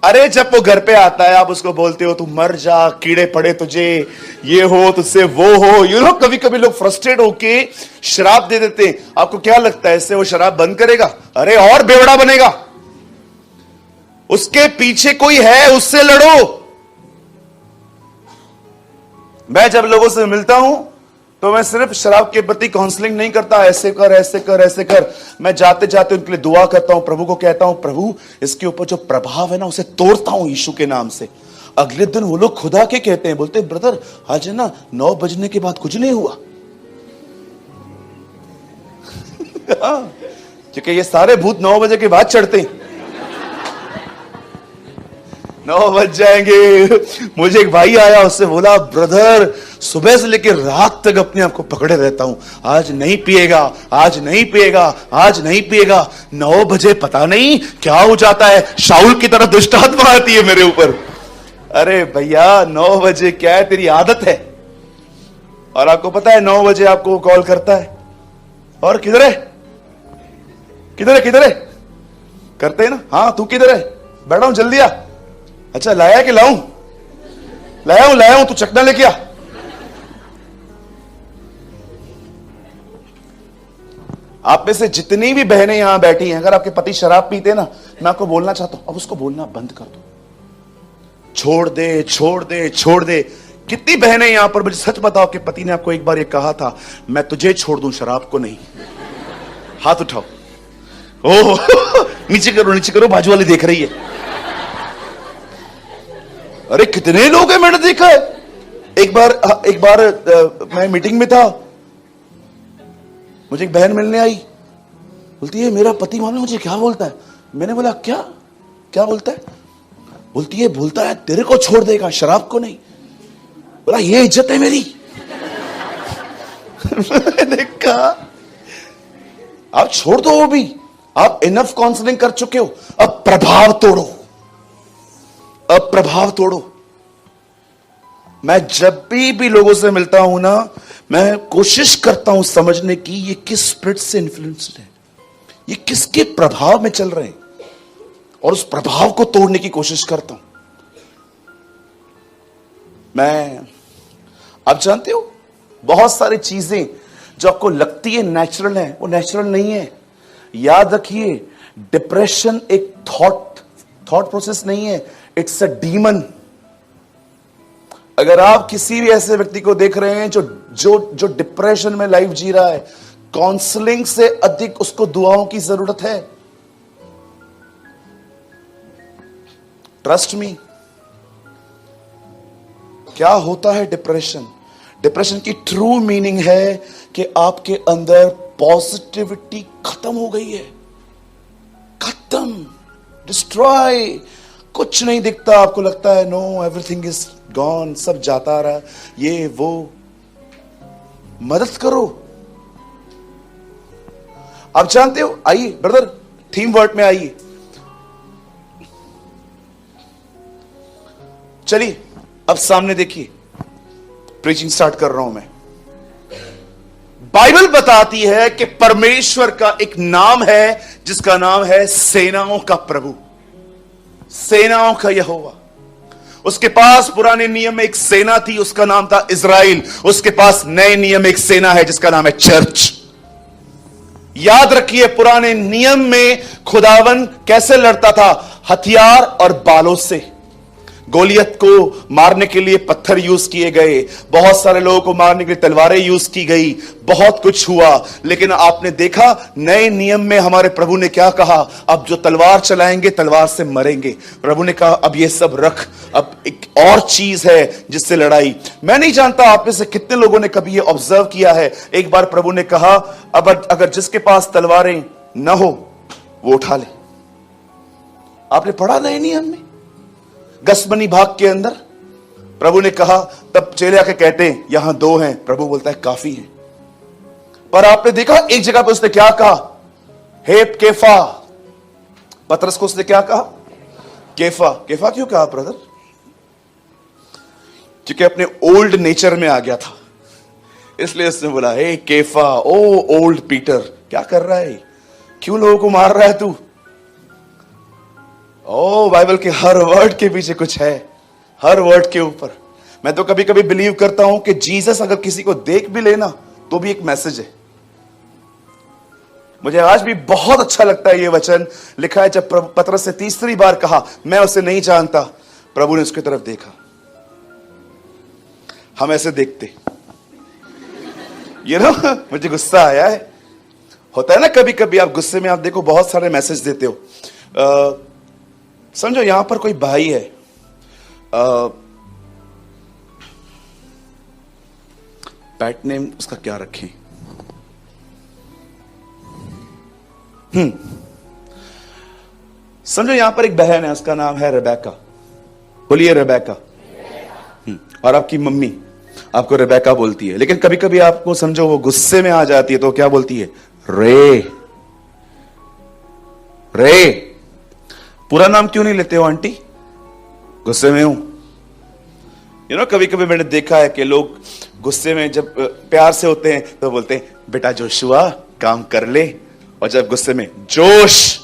अरे जब वो घर पे आता है आप उसको बोलते हो तू मर जा, कीड़े पड़े तुझे, ये हो तुझसे वो हो, कभी कभी लोग फ्रस्ट्रेट होके शराब दे देते हैं। आपको क्या लगता है इससे वो शराब बंद करेगा? अरे और बेवड़ा बनेगा। उसके पीछे कोई है, उससे लड़ो। मैं जब लोगों से मिलता हूं तो मैं सिर्फ शराब के प्रति काउंसलिंग नहीं करता, ऐसे कर ऐसे कर ऐसे कर। मैं जाते जाते उनके लिए दुआ करता हूं, प्रभु को कहता हूं प्रभु इसके ऊपर जो प्रभाव है ना उसे तोड़ता हूं यीशु के नाम से। अगले दिन वो लोग खुदा के कहते हैं, बोलते ब्रदर आज है ना 9 बजने के बाद कुछ नहीं हुआ। क्योंकि ये सारे भूत 9 बजे के बाद चढ़ते हैं। 9 बज जाएंगे। मुझे एक भाई आया, उससे बोला ब्रदर सुबह से लेकर रात तक अपने आप को पकड़े रहता हूं, आज नहीं पिएगा, आज नहीं पिएगा, आज नहीं पिएगा। 9 बजे पता नहीं क्या हो जाता है, शाऊल की तरह दुष्ट आत्मा आती है मेरे ऊपर। अरे भैया 9 बजे क्या है, तेरी आदत है। और आपको पता है 9 बजे आपको कॉल करता है और किधर है किधर है किधर है करते हैं ना, हाँ तू किधर है, बैठा हूं जल्दी आ। अच्छा लाया कि लाऊं? लाया हूं तू चकना लेके आ। आप में से जितनी भी बहनें यहां बैठी हैं, अगर आपके पति शराब पीते ना, मैं आपको बोलना चाहता हूं अब उसको बोलना बंद कर दो। छोड़ दे छोड़ दे छोड़ दे। कितनी बहनें यहां पर, मुझे सच बताओ कि पति ने आपको एक बार ये कहा था मैं तुझे छोड़ दूं शराब को नहीं? हाथ उठाओ। ओह नीचे करो बाजू वाली देख रही है। अरे कितने लोग हैं मैंने देखा है। एक बार मैं मीटिंग में था, मुझे एक बहन मिलने आई, बोलती है मेरा पति मालूम मुझे क्या बोलता है? मैंने बोला क्या क्या बोलता है? बोलता है तेरे को छोड़ देगा शराब को नहीं। बोला ये इज्जत है मेरी। मैंने कहा आप छोड़ दो, वो भी आप इनफ काउंसलिंग कर चुके हो, अब प्रभाव तोड़ो, अब प्रभाव तोड़ो। मैं जब भी लोगों से मिलता हूं ना, मैं कोशिश करता हूं समझने की ये किस स्पिरिट से इन्फ्लुएंस्ड है, ये किसके प्रभाव में चल रहे हैं, और उस प्रभाव को तोड़ने की कोशिश करता हूं। आप जानते हो बहुत सारी चीजें जो आपको लगती है नेचुरल है, वो नेचुरल नहीं है। याद रखिए डिप्रेशन एक थॉट प्रोसेस नहीं है, इट्स अ डीमन। अगर आप किसी भी ऐसे व्यक्ति को देख रहे हैं जो डिप्रेशन में लाइफ जी रहा है, काउंसलिंग से अधिक उसको दुआओं की जरूरत है। Trust me. क्या होता है डिप्रेशन? डिप्रेशन की ट्रू मीनिंग है कि आपके अंदर पॉजिटिविटी खत्म हो गई है, खत्म, डिस्ट्रॉय। कुछ नहीं दिखता, आपको लगता है नो एवरीथिंग इज गॉन, सब जाता रहा, ये वो। मदद करो। आप जानते हो, आइए ब्रदर थीम वर्ड में आइए, चलिए अब सामने देखिए। प्रीचिंग स्टार्ट कर रहा हूं मैं। बाइबल बताती है कि परमेश्वर का एक नाम है जिसका नाम है सेनाओं का प्रभु, सेनाओं का यहोवा। उसके पास पुराने नियम में एक सेना थी, उसका नाम था इज़राइल। उसके पास नए नियम में एक सेना है जिसका नाम है चर्च। याद रखिए पुराने नियम में खुदावन कैसे लड़ता था? हथियार और बालों से। गोलियत को मारने के लिए पत्थर यूज किए गए, बहुत सारे लोगों को मारने के लिए तलवारें यूज की गई, बहुत कुछ हुआ। लेकिन आपने देखा नए नियम में हमारे प्रभु ने क्या कहा? अब जो तलवार चलाएंगे तलवार से मरेंगे। प्रभु ने कहा अब ये सब रख, अब एक और चीज है जिससे लड़ाई। मैं नहीं जानता आप में से कितने लोगों ने कभी ये ऑब्जर्व किया है। एक बार प्रभु ने कहा अब अगर जिसके पास तलवारें न हो वो उठा ले। आपने पढ़ा नए नियम में गसमनी भाग के अंदर प्रभु ने कहा, तब चेले आके कहते हैं यहां 2 हैं। प्रभु बोलता है काफी है। पर आपने देखा एक जगह पे उसने क्या कहा? हे केफा। पतरस को उसने क्या कहा? केफा। केफा क्यों कहा ब्रदर? क्योंकि अपने ओल्ड नेचर में आ गया था, इसलिए उसने बोला हे केफा, ओ ओल्ड पीटर, क्या कर रहा है? क्यों लोगों को मार रहा है तू? ओ बाइबल के हर वर्ड के पीछे कुछ है, हर वर्ड के ऊपर। मैं तो कभी कभी बिलीव करता हूं कि जीसस अगर किसी को देख भी लेना तो भी एक मैसेज है। मुझे आज भी बहुत अच्छा लगता है ये वचन लिखा है, जब पतरस ने तीसरी बार कहा मैं उसे नहीं जानता, प्रभु ने उसकी तरफ देखा। हम ऐसे देखते ये ना, मुझे गुस्सा आया है। होता है ना कभी कभी आप गुस्से में, आप देखो बहुत सारे मैसेज देते हो। समझो यहां पर कोई भाई है, पेट नेम उसका क्या रखें? समझो यहां पर एक बहन है, उसका नाम है रेबेका। बोलिए रेबेका। और आपकी मम्मी आपको रेबेका बोलती है, लेकिन कभी कभी आपको समझो वो गुस्से में आ जाती है तो क्या बोलती है? रे। रे पूरा नाम क्यों नहीं लेते हो आंटी? गुस्से में हूं। कभी कभी मैंने देखा है कि लोग गुस्से में जब प्यार से होते हैं तो बोलते हैं बेटा जोशुआ काम कर ले, और जब गुस्से में जोश।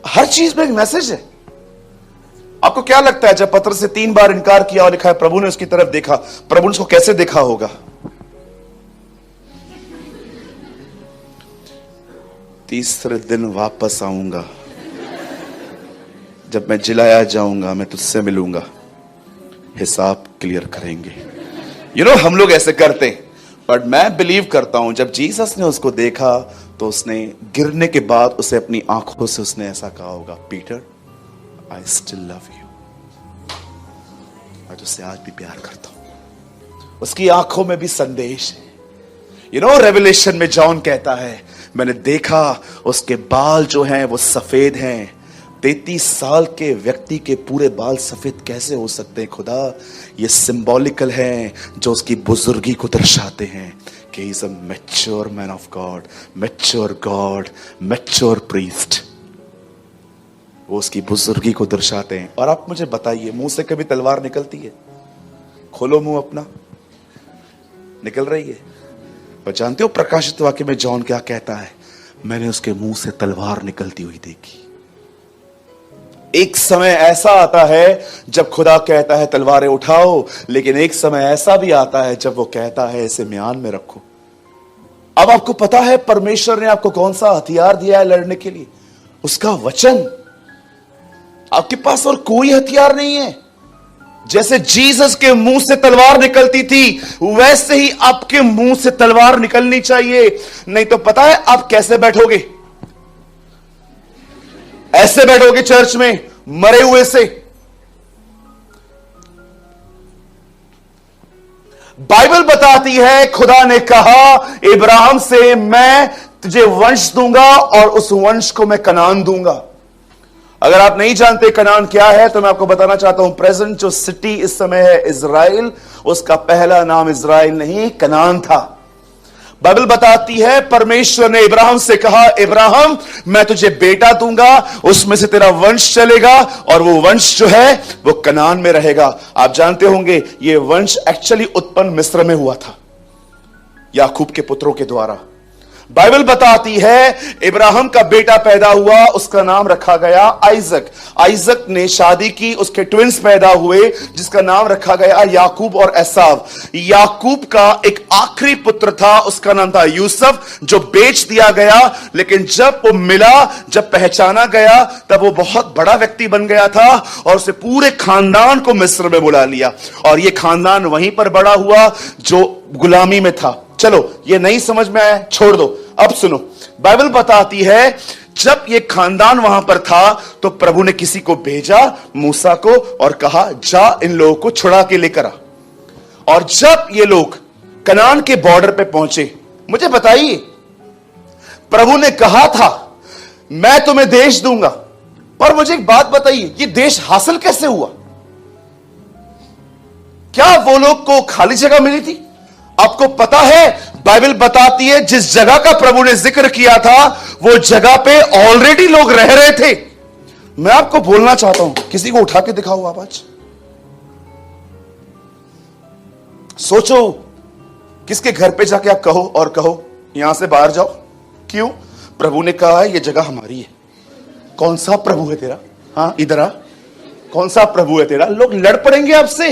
हर चीज में एक मैसेज है। आपको क्या लगता है जब पतरस से 3 बार इनकार किया और लिखा है प्रभु ने उसकी तरफ देखा, प्रभु ने उसको कैसे देखा होगा? तीसरे दिन वापस आऊंगा, जब मैं जिलाया जाऊंगा मैं तुझसे मिलूंगा, हिसाब क्लियर करेंगे। हम लोग ऐसे करते हैं, बट मैं बिलीव करता हूं जब जीसस ने उसको देखा तो उसने गिरने के बाद उसे अपनी आंखों से उसने ऐसा कहा होगा, Peter I still love you, मैं तुझसे आज भी प्यार करता हूं। उसकी आंखों में भी संदेश है। रेवलेशन में जॉन कहता है मैंने देखा उसके बाल जो हैं वो सफेद हैं। 33 साल के व्यक्ति के पूरे बाल सफेद कैसे हो सकते हैं खुदा? ये सिंबॉलिकल है जो उसकी बुजुर्गी को दर्शाते हैं कि is a mature man of God, mature God, mature priest. वो उसकी बुजुर्गी को दर्शाते हैं। और आप मुझे बताइए, मुंह से कभी तलवार निकलती है? खोलो मुंह अपना, निकल रही है। पर जानते हो प्रकाशित वाक्य में जॉन क्या कहता है? मैंने उसके मुंह से तलवार निकलती हुई देखी। एक समय ऐसा आता है जब खुदा कहता है तलवारें उठाओ, लेकिन एक समय ऐसा भी आता है जब वो कहता है इसे म्यान में रखो। अब आपको पता है परमेश्वर ने आपको कौन सा हथियार दिया है लड़ने के लिए? उसका वचन। आपके पास और कोई हथियार नहीं है। जैसे जीसस के मुंह से तलवार निकलती थी, वैसे ही आपके मुंह से तलवार निकलनी चाहिए। नहीं तो पता है आप कैसे बैठोगे? ऐसे बैठोगे चर्च में मरे हुए से। बाइबल बताती है खुदा ने कहा इब्राहिम से मैं तुझे वंश दूंगा और उस वंश को मैं कनान दूंगा। अगर आप नहीं जानते कनान क्या है तो मैं आपको बताना चाहता हूं, प्रेजेंट जो सिटी इस समय है इजराइल, उसका पहला नाम इजराइल नहीं कनान था। बाइबल बताती है परमेश्वर ने इब्राहिम से कहा इब्राहिम मैं तुझे बेटा दूंगा, उसमें से तेरा वंश चलेगा और वो वंश जो है वो कनान में रहेगा। आप जानते होंगे ये वंश एक्चुअली उत्पन्न मिस्र में हुआ था याकूब के पुत्रों के द्वारा। बाइबल बताती है इब्राहिम का बेटा पैदा हुआ, उसका नाम रखा गया आइजक। आइजक ने शादी की, उसके ट्विंस पैदा हुए जिसका नाम रखा गया याकूब और एसाव। याकूब का एक आखिरी पुत्र था, उसका नाम था यूसुफ, जो बेच दिया गया, लेकिन जब वो मिला, जब पहचाना गया, तब वो बहुत बड़ा व्यक्ति बन गया था और उसे पूरे खानदान को मिस्र में बुला लिया और ये खानदान वहीं पर बड़ा हुआ जो गुलामी में था। चलो ये नहीं समझ में आया, छोड़ दो। अब सुनो, बाइबल बताती है जब ये खानदान वहां पर था तो प्रभु ने किसी को भेजा, मूसा को, और कहा जा इन लोगों को छुड़ा के लेकर आ। और जब ये लोग कनान के बॉर्डर पे पहुंचे, मुझे बताइए, प्रभु ने कहा था मैं तुम्हें देश दूंगा, पर मुझे एक बात बताइए, ये देश हासिल कैसे हुआ? क्या वो लोग को खाली जगह मिली थी? आपको पता है बाइबल बताती है जिस जगह का प्रभु ने जिक्र किया था वो जगह पे ऑलरेडी लोग रह रहे थे। मैं आपको बोलना चाहता हूं, किसी को उठा के दिखाओ आप आज। सोचो किसके घर पे जाके आप कहो और कहो यहां से बाहर जाओ। क्यों? प्रभु ने कहा है ये जगह हमारी है। कौन सा प्रभु है तेरा? हाँ इधर आ, कौन सा प्रभु है तेरा? लोग लड़ पड़ेंगे आपसे।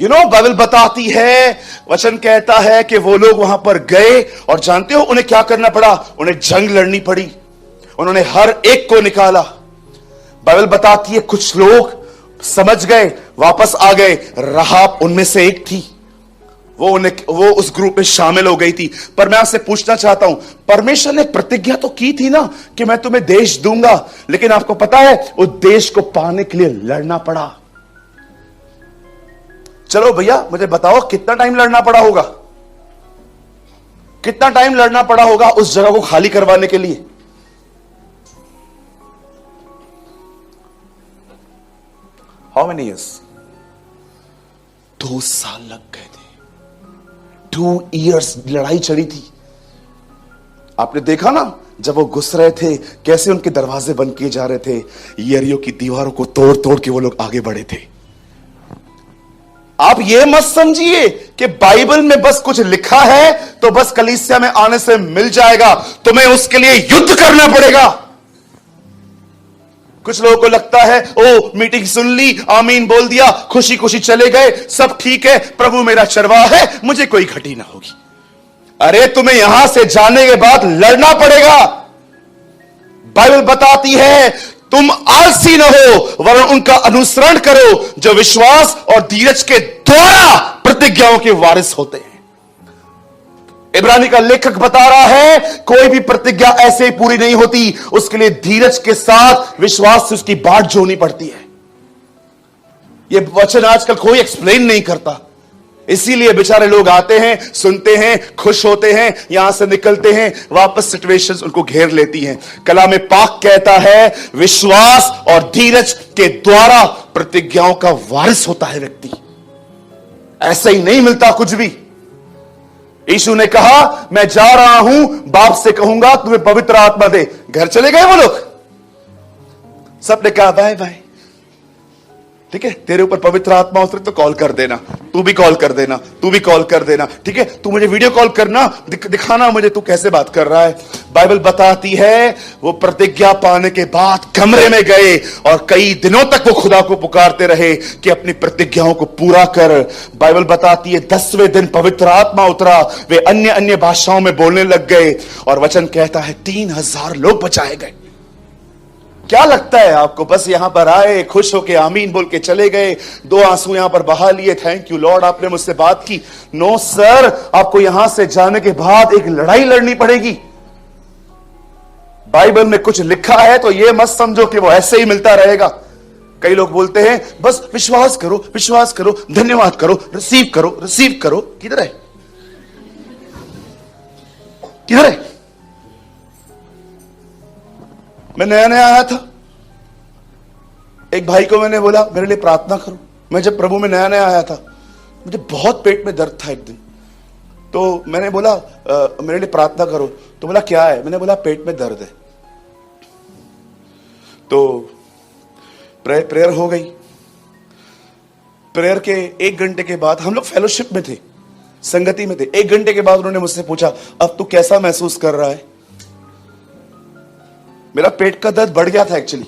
बाइबल बताती है, वचन कहता है कि वो लोग वहां पर गए और जानते हो उन्हें क्या करना पड़ा? उन्हें जंग लड़नी पड़ी। उन्होंने हर एक को निकाला। बाइबल बताती है कुछ लोग समझ गए, वापस आ गए। राहाब उनमें से एक थी, वो उस ग्रुप में शामिल हो गई थी। पर मैं आपसे पूछना चाहता हूं, परमेश्वर ने प्रतिज्ञा तो की थी ना कि मैं तुम्हें देश दूंगा, लेकिन आपको पता है उस देश को पाने के लिए लड़ना पड़ा। चलो भैया मुझे बताओ कितना टाइम लड़ना पड़ा होगा? कितना टाइम लड़ना पड़ा होगा उस जगह को खाली करवाने के लिए? How many years? 2 साल लग गए थे। 2 इयर्स लड़ाई चली थी। आपने देखा ना जब वो घुस रहे थे कैसे उनके दरवाजे बंद किए जा रहे थे, यरीहो की दीवारों को तोड़ तोड़ के वो लोग आगे बढ़े थे। आप ये मत समझिए कि बाइबल में बस कुछ लिखा है तो बस कलीसिया में आने से मिल जाएगा। तुम्हें उसके लिए युद्ध करना पड़ेगा। कुछ लोगों को लगता है ओ मीटिंग सुन ली, आमीन बोल दिया, खुशी खुशी चले गए, सब ठीक है, प्रभु मेरा चरवाहा है, मुझे कोई घटी ना होगी। अरे तुम्हें यहां से जाने के बाद लड़ना पड़ेगा। बाइबल बताती है तुम आलसी न हो वरन उनका अनुसरण करो जो विश्वास और धीरज के द्वारा प्रतिज्ञाओं के वारिस होते हैं। इब्रानी का लेखक बता रहा है कोई भी प्रतिज्ञा ऐसे ही पूरी नहीं होती, उसके लिए धीरज के साथ विश्वास से उसकी बाट जोड़नी पड़ती है। यह वचन आजकल कोई एक्सप्लेन नहीं करता, इसीलिए बेचारे लोग आते हैं, सुनते हैं, खुश होते हैं, यहां से निकलते हैं, वापस सिचुएशंस उनको घेर लेती हैं। कलाम पाक कहता है विश्वास और धीरज के द्वारा प्रतिज्ञाओं का वारिस होता है व्यक्ति। ऐसे ही नहीं मिलता कुछ भी। यीशु ने कहा मैं जा रहा हूं, बाप से कहूंगा तुम्हें पवित्र आत्मा दे। घर चले गए वो लोग, सबने कहा बाय बाय, ठीक है, तेरे ऊपर पवित्र आत्मा उतरे तो कॉल कर देना, तू भी कॉल कर देना, तू भी कॉल कर देना, ठीक है, तू मुझे वीडियो कॉल करना, दिखाना मुझे तू कैसे बात कर रहा है। बाइबल बताती है वो प्रतिज्ञा पाने के बाद कमरे में गए और कई दिनों तक वो खुदा को पुकारते रहे कि अपनी प्रतिज्ञाओं को पूरा कर। बाइबल बताती है 10वें दिन पवित्र आत्मा उतरा, वे अन्य अन्य भाषाओं में बोलने लग गए और वचन कहता है 3000 लोग बचाए गए। क्या लगता है आपको बस यहां पर आए, खुश होके आमीन बोल के चले गए, 2 आंसू यहां पर बहा लिए, थैंक यू लॉर्ड आपने मुझसे बात की? नो सर, आपको यहां से जाने के बाद एक लड़ाई लड़नी पड़ेगी। बाइबल में कुछ लिखा है तो यह मत समझो कि वो ऐसे ही मिलता रहेगा। कई लोग बोलते हैं बस विश्वास करो, विश्वास करो, धन्यवाद करो, रिसीव करो, रिसीव करो। किधर है, किधर है? मैं नया नया आया था, एक भाई को मैंने बोला मेरे लिए प्रार्थना करो। मैं जब प्रभु में नया नया आया था, मुझे बहुत पेट में दर्द था एक दिन, तो मैंने बोला मेरे लिए प्रार्थना करो। तो बोला क्या है? मैंने बोला पेट में दर्द है। तो प्रेयर हो गई। प्रेयर के 1 घंटे के बाद, हम लोग फेलोशिप में थे, संगति में थे, 1 घंटे के बाद उन्होंने मुझसे पूछा अब तू कैसा महसूस कर रहा है? मेरा पेट का दर्द बढ़ गया था, एक्चुअली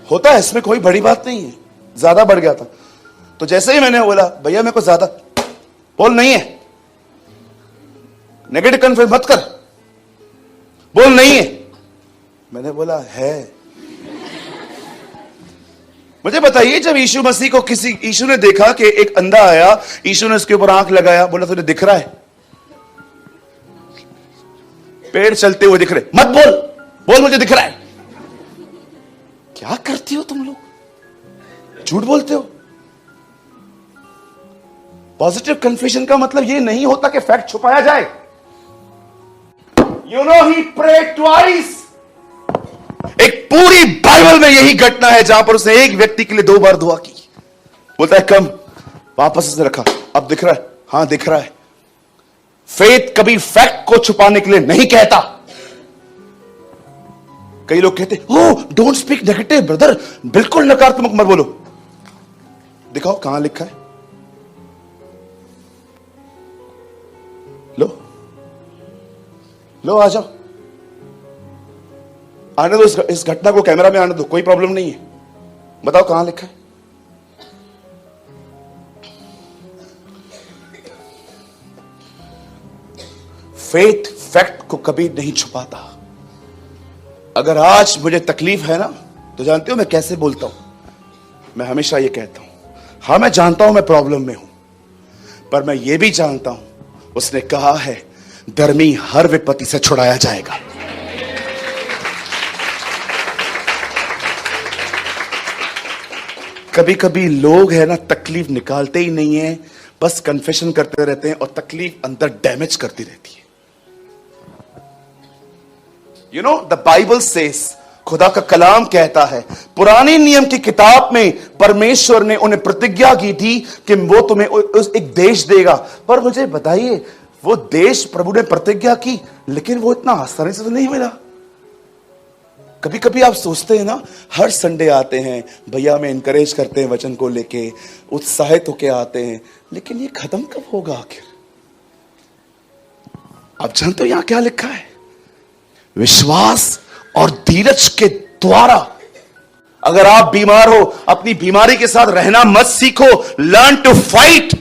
होता है, इसमें कोई बड़ी बात नहीं है, ज्यादा बढ़ गया था। तो जैसे ही मैंने बोला भैया मेरे को ज्यादा बोल नहीं है, नेगेटिव कन्फ्यूज मत कर, बोल नहीं है। मैंने बोला है। मुझे बताइए जब यीशु मसीह को यीशु ने देखा कि एक अंधा आया, यीशु ने उसके ऊपर आंख लगाया, बोला तुझे दिख रहा है? पेड़ चलते हुए दिख रहे, मत बोल, बोल मुझे दिख रहा है। क्या करती हो तुम लोग, झूठ बोलते हो। पॉजिटिव कन्फ्यूजन का मतलब यह नहीं होता कि फैक्ट छुपाया जाए। You know he prayed twice. एक पूरी बाइबल में यही घटना है जहां पर उसने एक व्यक्ति के लिए 2 बार दुआ की। बोलता है कम, वापस उसने रखा, अब दिख रहा है? हां दिख रहा है। फेथ कभी फैक्ट को छुपाने के लिए नहीं कहता। कई लोग कहते oh don't speak negative brother, बिल्कुल नकारात्मक मत बोलो। दिखाओ कहां लिखा है, लो लो आ जाओ, आने दो इस घटना को, कैमरा में आने दो, कोई प्रॉब्लम नहीं है। बताओ कहां लिखा है? फेथ फैक्ट को कभी नहीं छुपाता। अगर आज मुझे तकलीफ है ना, तो जानते हो मैं कैसे बोलता हूं? मैं हमेशा ये कहता हूं, हां मैं जानता हूं मैं प्रॉब्लम में हूं, पर मैं ये भी जानता हूं उसने कहा है धर्मी हर विपत्ति से छुड़ाया जाएगा। कभी कभी लोग है ना तकलीफ निकालते ही नहीं है, बस कन्फेशन करते रहते हैं और तकलीफ अंदर डैमेज करती रहती है। You know the Bible says, खुदा का कलाम कहता है, पुराने नियम की किताब में परमेश्वर ने उन्हें प्रतिज्ञा की थी कि वो तुम्हें एक देश देगा। पर मुझे बताइए, वो देश प्रभु ने प्रतिज्ञा की, लेकिन वो इतना आसानी से तो नहीं मिला। कभी कभी आप सोचते हैं ना, हर संडे आते हैं, भैया में इनकरेज करते हैं वचन को लेके, उत्साहित होके आते हैं, लेकिन ये खत्म कब होगा आखिर? आप जानते हो यहां क्या लिखा है? विश्वास और धीरज के द्वारा। अगर आप बीमार हो, अपनी बीमारी के साथ रहना मत सीखो, लर्न टू फाइट।